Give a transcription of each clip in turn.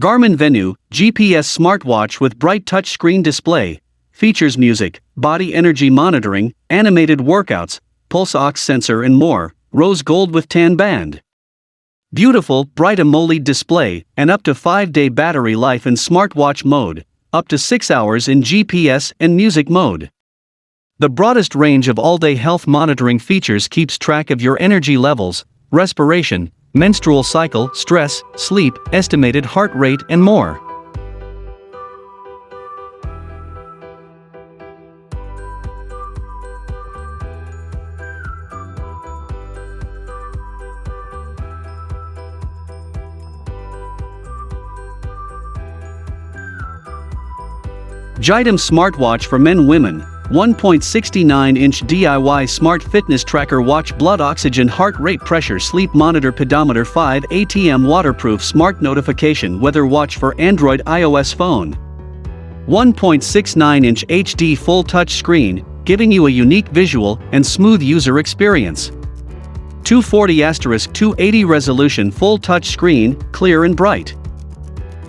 Garmin Venu, GPS smartwatch with bright touchscreen display. Features music, body energy monitoring, animated workouts, pulse ox sensor and more. Rose gold with tan band. Beautiful, bright AMOLED display, and up to 5-day battery life in smartwatch mode, up to 6 hours in GPS and music mode. The broadest range of all-day health monitoring features keeps track of your energy levels, respiration, menstrual cycle, stress, sleep, estimated heart rate and more. Gydom smartwatch for men/women. 1.69-inch DIY smart fitness tracker watch, blood oxygen, heart rate, pressure, sleep monitor, pedometer, 5 ATM, waterproof, smart notification, weather watch for Android iOS phone. 1.69-inch HD full touch screen, giving you a unique visual and smooth user experience. 240*280 resolution full touch screen, clear and bright.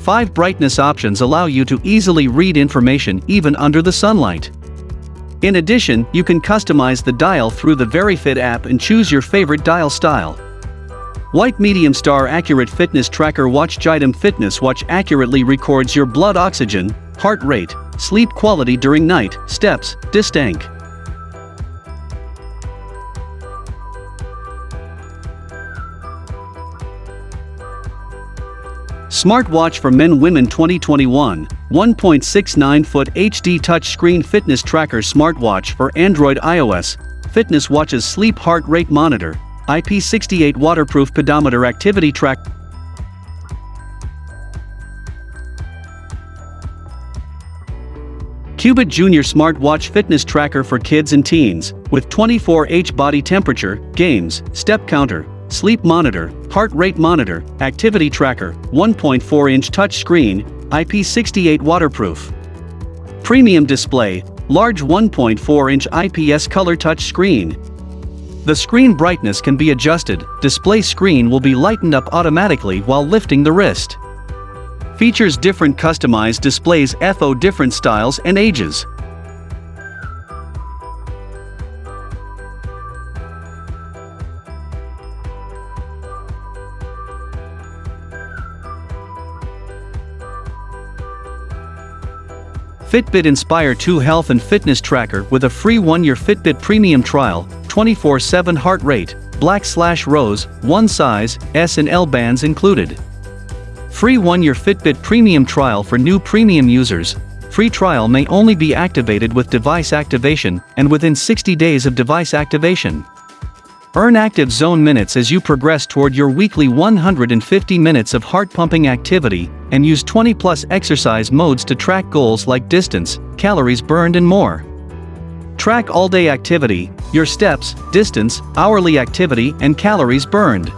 5 brightness options allow you to easily read information even under the sunlight. In addition, you can customize the dial through the VeryFit app and choose your favorite dial style. White medium star accurate fitness tracker watch. Gydom fitness watch accurately records your blood oxygen, heart rate, sleep quality during night, steps, distance. Smartwatch for men/women 2021, 1.69-foot HD touchscreen fitness tracker smartwatch for Android iOS, fitness watches, sleep, heart rate monitor, IP68 waterproof, pedometer, activity track. Cubitt Junior smartwatch fitness tracker for kids and teens, with 24H body temperature, games, step counter, sleep monitor, heart rate monitor, activity tracker, 1.4-inch touch screen, IP68 waterproof. Premium display, large 1.4-inch IPS color touch screen. The screen brightness can be adjusted. Display screen will be lightened up automatically while lifting the wrist. Features different customized displays, FO different styles and ages. Fitbit Inspire 2 health and fitness tracker with a free 1-year Fitbit premium trial, 24/7 heart rate, black/rose, 1 size, S and L bands included. Free 1-year Fitbit premium trial for new premium users. Free trial may only be activated with device activation and within 60 days of device activation. Earn active zone minutes as you progress toward your weekly 150 minutes of heart-pumping activity, and use 20+ exercise modes to track goals like distance, calories burned and more. Track all-day activity, your steps, distance, hourly activity and calories burned.